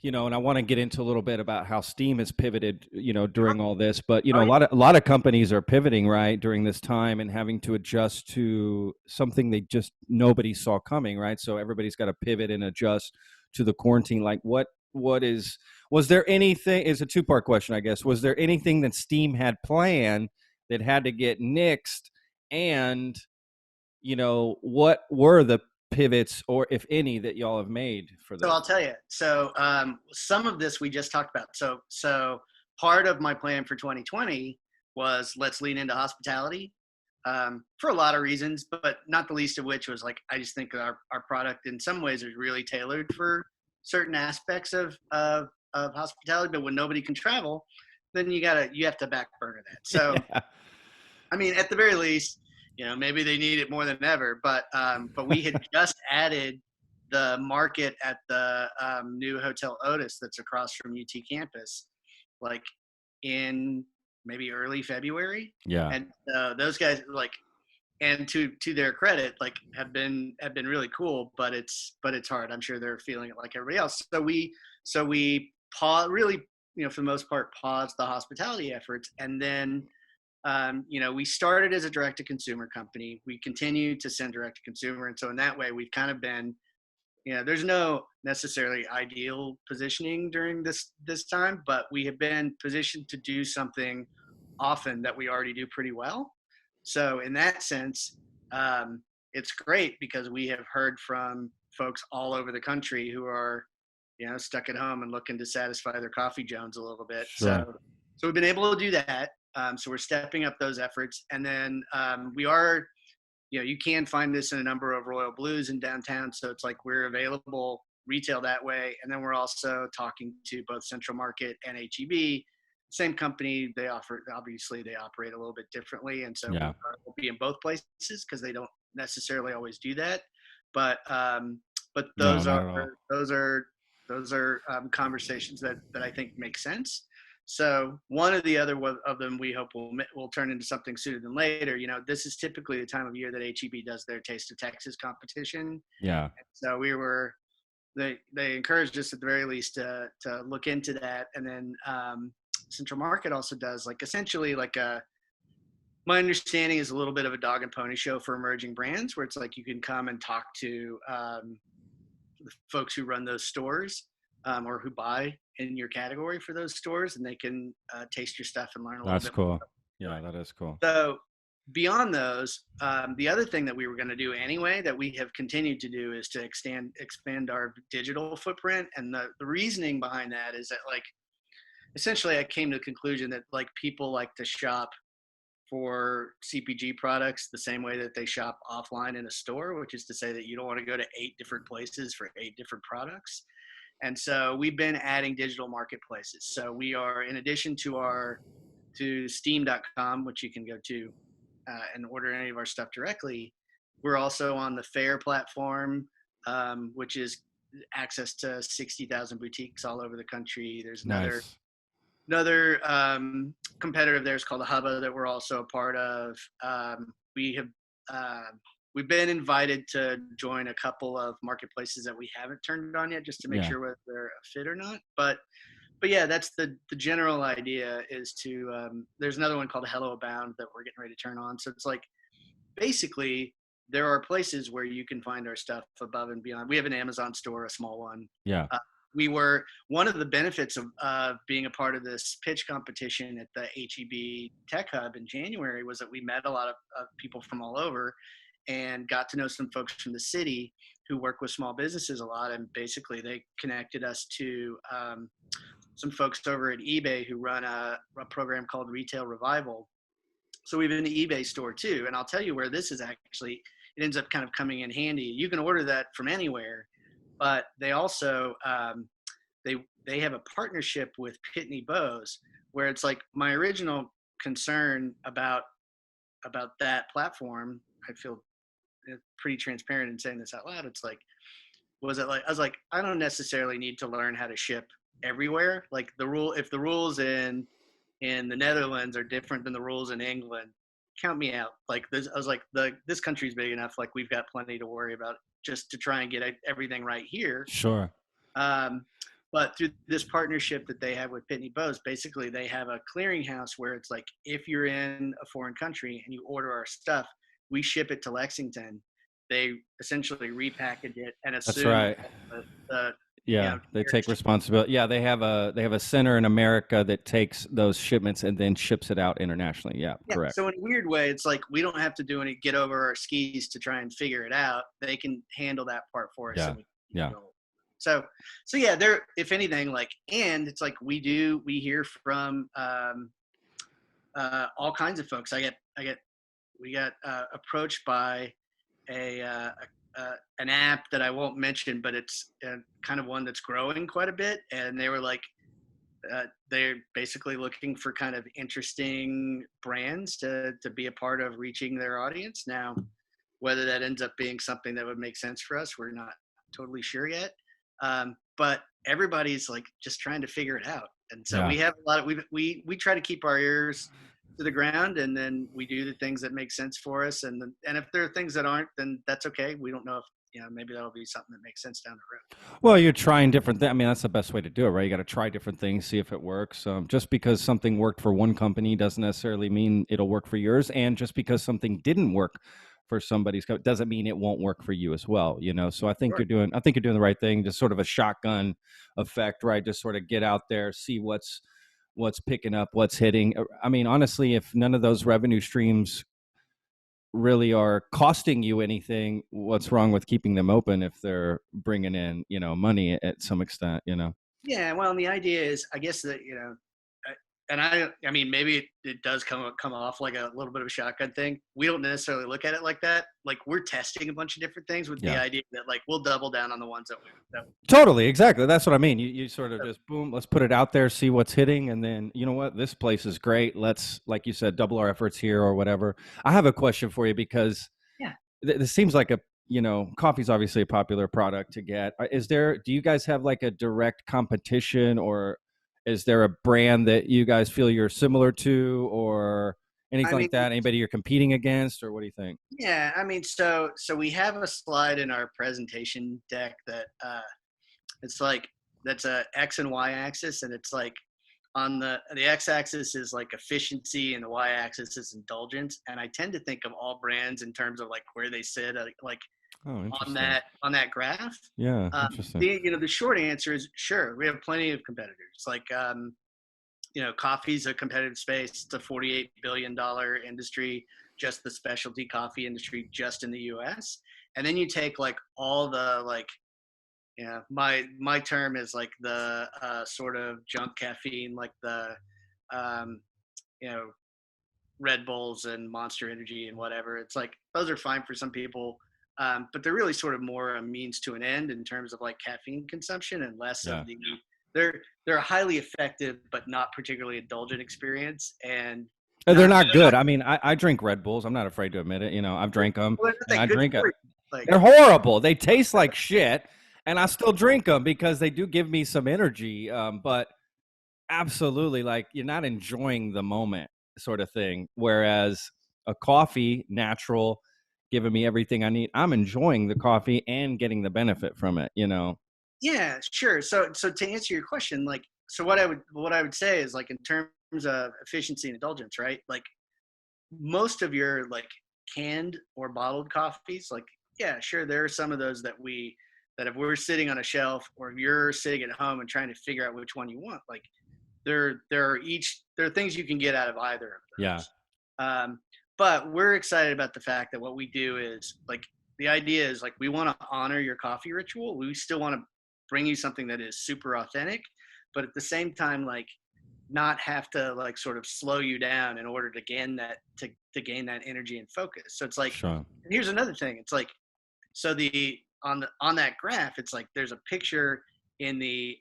and I want to get into a little bit about how Steam has pivoted, during all this. But oh, yeah. a lot of companies are pivoting right during this time and having to adjust to something they just nobody saw coming, right? So everybody's got to pivot and adjust to the quarantine. Like, was there anything? It's a two-part question, I guess. Was there anything that Steam had planned that had to get nixed, and what were the pivots, or if any, that y'all have made for So this? I'll tell you. So some of this we just talked about. So part of my plan for 2020 was let's lean into hospitality for a lot of reasons, but not the least of which was like I just think our product in some ways is really tailored for certain aspects of hospitality. But when nobody can travel, then you have to back burner that. So Yeah. I mean, at the very least, maybe they need it more than ever. But we had just added the market at the new Hotel Otis that's across from UT campus, like in maybe early February. Yeah. And those guys like, and to their credit, like have been really cool. But it's hard. I'm sure they're feeling it like everybody else. So we really, for the most part, paused the hospitality efforts, and then we started as a direct-to-consumer company. We continue to send direct-to-consumer, and so in that way, we've kind of been, there's no necessarily ideal positioning during this time, but we have been positioned to do something often that we already do pretty well. So in that sense, it's great because we have heard from folks all over the country who are, stuck at home and looking to satisfy their coffee jones a little bit. Sure. So we've been able to do that. So we're stepping up those efforts, and then we are, you can find this in a number of Royal Blues in downtown. So it's like we're available retail that way, and then we're also talking to both Central Market and HEB. Same company, they obviously they operate a little bit differently, and so Yeah. we'll be in both places because they don't necessarily always do that. But No, those not are at all. those are those are conversations that I think make sense. So one of the other of them we hope will turn into something sooner than later. This is typically the time of year that HEB does their Taste of Texas competition. Yeah. So they encouraged us at the very least to look into that, and then Central Market also does like essentially like my understanding is a little bit of a dog and pony show for emerging brands, where it's like you can come and talk to the folks who run those stores or who buy in your category for those stores, and they can taste your stuff and learn a little That's bit more cool. about what you're Yeah, doing. that is cool. So beyond those, the other thing that we were going to do anyway that we have continued to do is to expand our digital footprint. And the reasoning behind that is that like essentially I came to the conclusion that like people like to shop for CPG products the same way that they shop offline in a store, which is to say that you don't want to go to 8 different places for 8 different products. And so we've been adding digital marketplaces. So we are, in addition to Steamm.com, which you can go to and order any of our stuff directly, we're also on the Fair platform, which is access to 60,000 boutiques all over the country. There's Nice. another competitor of theirs called the Hubba that we're also a part of. We have we've been invited to join a couple of marketplaces that we haven't turned on yet, just to make Yeah. sure whether they're a fit or not. But yeah, that's the general idea. Is to there's another one called Hello Abound that we're getting ready to turn on. So it's like basically there are places where you can find our stuff above and beyond. We have an Amazon store, a small one. Yeah. We were one of the benefits of being a part of this pitch competition at the HEB Tech Hub in January was that we met a lot of people from all over and got to know some folks from the city who work with small businesses a lot. And basically they connected us to some folks over at eBay who run a program called Retail Revival. So we have an eBay store too. And I'll tell you where this is actually, it ends up kind of coming in handy. You can order that from anywhere. But they also they have a partnership with Pitney Bowes, where it's like my original concern about about that platform, I feel pretty transparent in saying this out loud. It's like, was it like, I was like, I don't necessarily need to learn how to ship everywhere. Like if the rules in the Netherlands are different than the rules in England, count me out. Like this, I was like, this country's big enough. Like we've got plenty to worry about just to try and get everything right here. Sure. Um, but through this partnership that they have with Pitney Bowes, basically they have a clearinghouse where it's like, if you're in a foreign country and you order our stuff, we ship it to Lexington. They essentially repackage it and That's assume right. the Yeah, they take responsibility. Yeah, they have a center in America that takes those shipments and then ships it out internationally. Yeah, Yeah. correct. So in a weird way, it's like we don't have to do any get over our skis to try and figure it out. They can handle that part for us. Yeah. And we Yeah. roll. So yeah, there. If anything, like, and it's like we hear from all kinds of folks. We got approached by an app that I won't mention, but it's kind of one that's growing quite a bit, and they were like, they're basically looking for kind of interesting brands to be a part of reaching their audience. Now, whether that ends up being something that would make sense for us, we're not totally sure yet. But everybody's like just trying to figure it out. And so we have a lot of, we try to keep our ears to the ground, and then we do the things that make sense for us. And if there are things that aren't, then that's okay. We don't know if, maybe that'll be something that makes sense down the road. Well, you're trying different things. I mean, that's the best way to do it, right? You got to try different things, see if it works. Just because something worked for one company doesn't necessarily mean it'll work for yours. And just because something didn't work for somebody's company doesn't mean it won't work for you as well. So I think you're doing the right thing. Just sort of a shotgun effect, right? Just sort of get out there, see what's picking up, what's hitting. I mean, honestly, if none of those revenue streams really are costing you anything, what's wrong with keeping them open if they're bringing in money at some extent? Yeah, well, and the idea is, I guess that and I mean, maybe it does come off like a little bit of a shotgun thing. We don't necessarily look at it like that. Like, we're testing a bunch of different things with the idea that, like, we'll double down on the ones that totally, exactly. That's what I mean. You sort of just boom, let's put it out there, see what's hitting, and then you know what, this place is great. Let's, like you said, double our efforts here or whatever. I have a question for you because this seems like coffee's obviously a popular product to get. Do you guys have like a direct competition, or is there a brand that you guys feel you're similar to, or anything like that? Anybody you're competing against, or what do you think? Yeah, I mean, so we have a slide in our presentation deck that it's like, that's a X and Y axis, and it's like on the X axis is like efficiency and the Y axis is indulgence. And I tend to think of all brands in terms of like where they sit, like on that graph. Yeah, interesting. The short answer is sure, we have plenty of competitors. Like coffee's a competitive space. It's a $48 billion industry, just the specialty coffee industry, just in the US. And then you take like all the my term is like the sort of junk caffeine, like the Red Bulls and Monster Energy and whatever. It's like, those are fine for some people. But they're really sort of more a means to an end in terms of like caffeine consumption, and less of the, they're a highly effective but not particularly indulgent experience. And they're not good. I mean, I drink Red Bulls. I'm not afraid to admit it. I've drank them. And I drink it. They're horrible. They taste like shit, and I still drink them because they do give me some energy. But absolutely, like, you're not enjoying the moment, sort of thing. Whereas a coffee, natural, giving me everything I need, I'm enjoying the coffee and getting the benefit from it. Yeah, sure. So to answer your question, like, so what I would say is, like, in terms of efficiency and indulgence, right? Like, most of your like canned or bottled coffees, like, yeah, sure, there are some of those that if we're sitting on a shelf, or if you're sitting at home and trying to figure out which one you want, like, there are things you can get out of either of those. Yeah. But we're excited about the fact that what we do is, like, the idea is, like, we want to honor your coffee ritual. We still want to bring you something that is super authentic, but at the same time, like, not have to like sort of slow you down in order to gain that energy and focus. So it's like, sure. Here's another thing. It's like, so on that graph, it's like there's a picture on the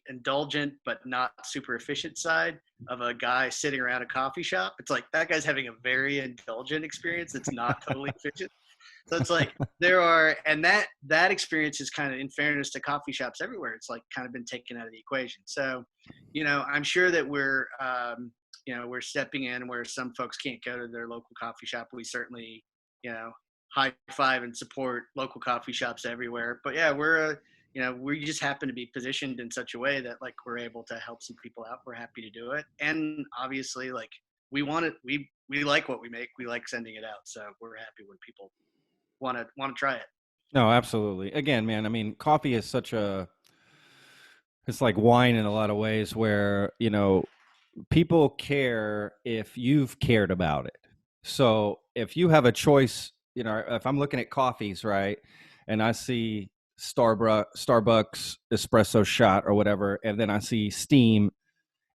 indulgent but not super efficient side of a guy sitting around a coffee shop. It's like that guy's having a very indulgent experience that's not totally efficient. So it's like and that experience is kind of, in fairness to coffee shops everywhere, it's like kind of been taken out of the equation. So, I'm sure that we're stepping in where some folks can't go to their local coffee shop. We certainly, high five and support local coffee shops everywhere. But yeah, we just happen to be positioned in such a way that like we're able to help some people out. We're happy to do it. And obviously like we want it, we like what we make. We like sending it out. So we're happy when people want to try it. No, absolutely. Again, man, I mean, coffee is it's like wine in a lot of ways where, people care if you've cared about it. So if you have a choice, if I'm looking at coffees, right, and I see Starbucks espresso shot or whatever, and then I see Steamm,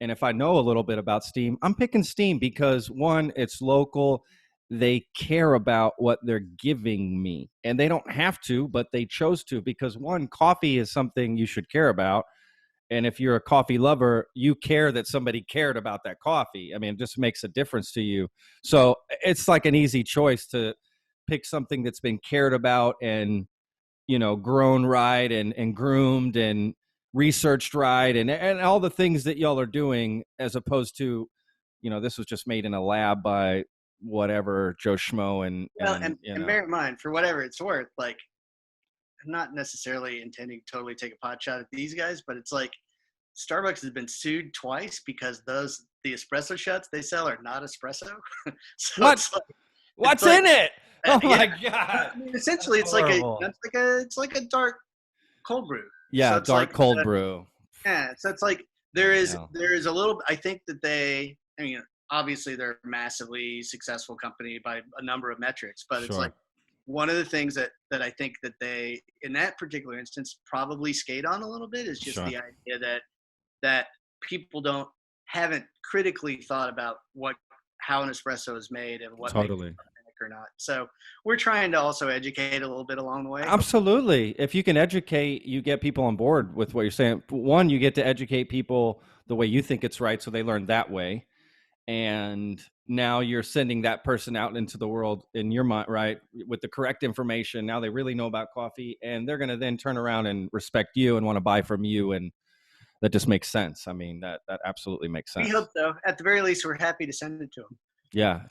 and if I know a little bit about Steamm, I'm picking Steamm because one, it's local. They care about what they're giving me, and they don't have to, but they chose to because one, coffee is something you should care about. And if you're a coffee lover, you care that somebody cared about that coffee. I mean, it just makes a difference to you. So it's like an easy choice to pick something that's been cared about and, grown right and groomed and researched right and all the things that y'all are doing, as opposed to, this was just made in a lab by whatever Joe Schmo and bear in mind, for whatever it's worth, like I'm not necessarily intending to totally take a pot shot at these guys, but it's like Starbucks has been sued twice because the espresso shots they sell are not espresso. So what? What's in it? Oh my God! I mean, essentially, it's like a dark cold brew. Yeah, so it's dark like cold brew. Yeah, so it's like there is a little. I think that I mean, obviously they're a massively successful company by a number of metrics, but it's like one of the things that I think that they, in that particular instance, probably skate on a little bit is just the idea that people haven't critically thought about how an espresso is made and what makes it or not. So we're trying to also educate a little bit along the way. Absolutely. If you can educate, you get people on board with what you're saying. One, you get to educate people the way you think it's right, so they learn that way. And now you're sending that person out into the world in your mind, right, with the correct information. Now they really know about coffee, and they're going to then turn around and respect you and want to buy from you. And that just makes sense. I mean, that absolutely makes sense. We hope so. At the very least, we're happy to send it to them. Yeah,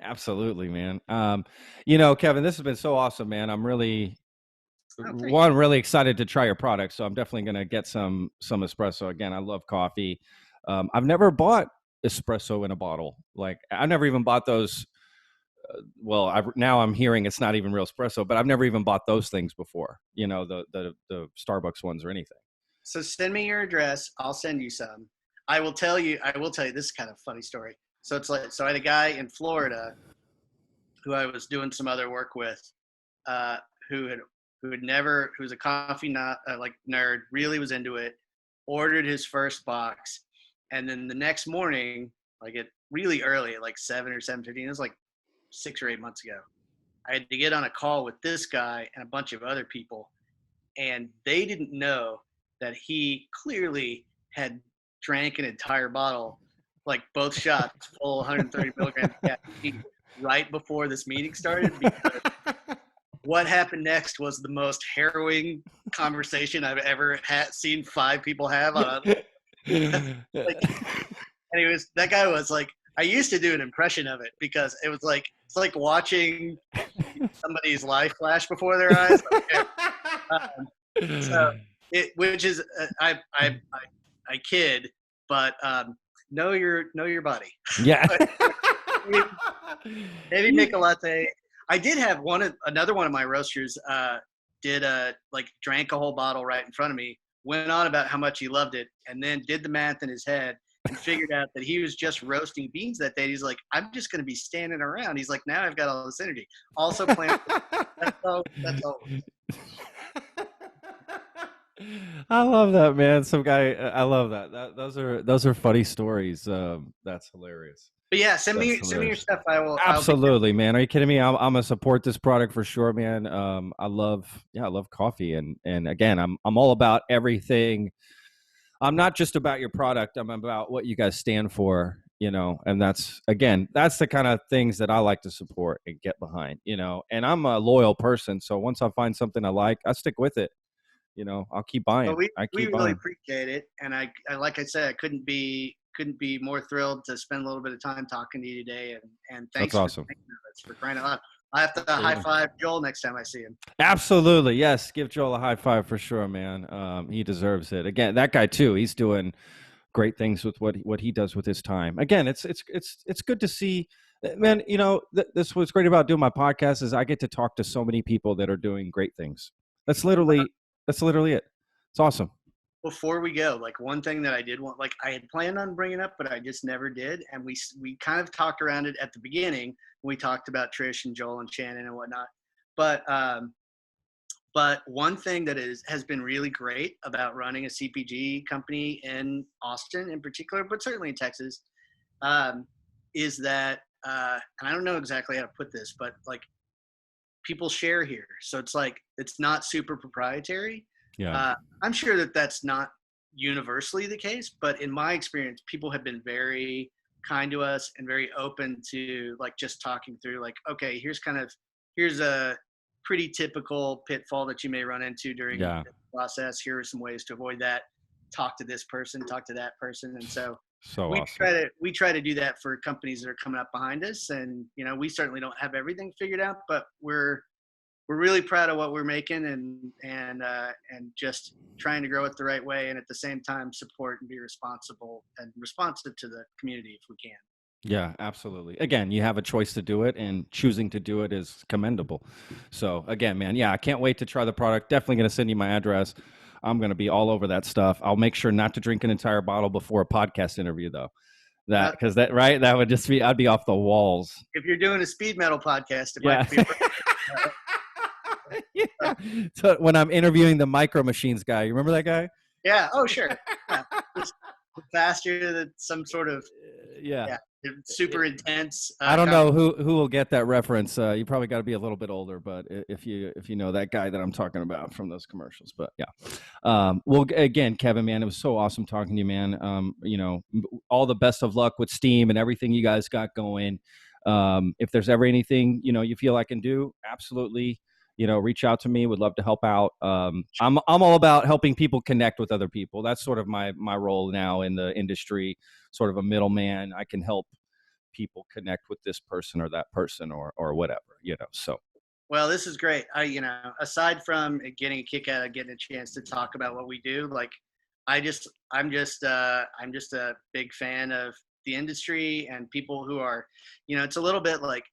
absolutely, man. Kevin, this has been so awesome, man. I'm really excited to try your product. So I'm definitely going to get some espresso. Again, I love coffee. I've never bought espresso in a bottle. Like I never even bought those. Now I'm hearing it's not even real espresso, but I've never even bought those things before. The Starbucks ones or anything. So send me your address. I'll send you some. I will tell you. This is kind of a funny story. So it's like, I had a guy in Florida who I was doing some other work with, who was a coffee nerd, really was into it, ordered his first box. And then the next morning, like it really early, at like 7 or 7:15, it was like 6 or 8 months ago, I had to get on a call with this guy and a bunch of other people. And they didn't know that he clearly had drank an entire bottle, like both shots, full 130 milligrams of caffeine right before this meeting started. Because what happened next was the most harrowing conversation I've ever seen 5 people have on anyways, that guy was like, I used to do an impression of it because it was like, it's like watching somebody's life flash before their eyes. Which is, I kid, but know your body. Yeah. Maybe make a latte. I did have another one of my roasters drank a whole bottle right in front of me, went on about how much he loved it, and then did the math in his head and figured out that he was just roasting beans that day. He's like, I'm just going to be standing around. He's like, now I've got all this energy. Also playing. That's all. I love that, man. Some guy, I love that. Those are funny stories. That's hilarious. But yeah, send me your hilarious. stuff. Absolutely, man. Are you kidding me? I'm gonna support this product for sure, man. I love coffee, and again, I'm all about everything. I'm not just about your product. I'm about what you guys stand for, and that's the kind of things that I like to support and get behind, and I'm a loyal person. So once I find something I like, I stick with it. I'll keep buying. Well, we I keep really buying. appreciate it, and I like I said, I couldn't be more thrilled to spend a little bit of time talking to you today, and thanks That's awesome. for thinking of us, for crying out loud. I have to high five Joel next time I see him. Absolutely, yes. Give Joel a high five for sure, man. He deserves it. Again, that guy too. He's doing great things with what he does with his time. Again, it's good to see, man. This what's great about doing my podcast is I get to talk to so many people that are doing great things. That's literally it. It's awesome. Before we go, like one thing that I did want, like I had planned on bringing up, but I just never did, and we kind of talked around it at the beginning when we talked about Trish and Joel and Shannon and whatnot. But one thing that has been really great about running a CPG company in Austin in particular, but certainly in Texas, is that, and I don't know exactly how to put this, but like people share here. So it's like, it's not super proprietary. Yeah. I'm sure that that's not universally the case, but in my experience, people have been very kind to us and very open to like just talking through like, okay, here's a pretty typical pitfall that you may run into during the process. Here are some ways to avoid that. Talk to this person, talk to that person. And so awesome. we try to do that for companies that are coming up behind us. And, we certainly don't have everything figured out, but we're really proud of what we're making and just trying to grow it the right way. And at the same time, support and be responsible and responsive to the community if we can. Yeah, absolutely. Again, you have a choice to do it, and choosing to do it is commendable. So again, man, I can't wait to try the product. Definitely going to send you my address. I'm going to be all over that stuff. I'll make sure not to drink an entire bottle before a podcast interview, though. That would just be, I'd be off the walls. If you're doing a speed metal podcast, it might be. Yeah. So when I'm interviewing the Micro Machines guy, you remember that guy? Yeah. Oh, sure. Yeah. Faster than some sort of super intense. I don't know who will get that reference. You probably got to be a little bit older, but if you know that guy that I'm talking about from those commercials. But yeah. Well, again, Kevin, man, it was so awesome talking to you, man. All the best of luck with Steamm and everything you guys got going. If there's ever anything you feel I can do, absolutely. Reach out to me. Would love to help out. I'm all about helping people connect with other people. That's sort of my role now in the industry, sort of a middleman. I can help people connect with this person or that person or whatever, so. Well, this is great. Aside from getting a kick out of getting a chance to talk about what we do, like I'm just a big fan of the industry and people who are, it's a little bit like,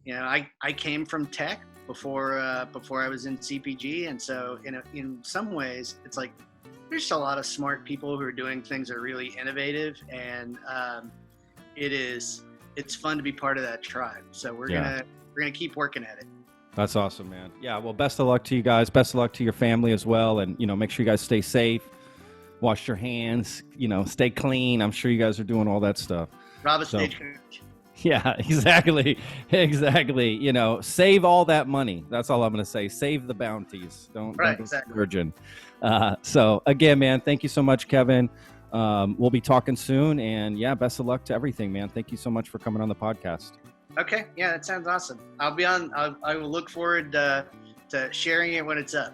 I came from tech before I was in CPG, and so in some ways it's like there's just a lot of smart people who are doing things that are really innovative, and it's fun to be part of that tribe. So we're gonna keep working at it. That's awesome, man. Yeah, well, best of luck to you guys. Best of luck to your family as well, and make sure you guys stay safe, wash your hands, stay clean. I'm sure you guys are doing all that stuff. Rob a stagecoach. Yeah, exactly. Save all that money. That's all I'm going to say. Save the bounties. Don't exactly. Virgin. So again, man, thank you so much, Kevin. We'll be talking soon, and best of luck to everything, man. Thank you so much for coming on the podcast. Okay. Yeah, that sounds awesome. I'll be on. I will look forward to sharing it when it's up.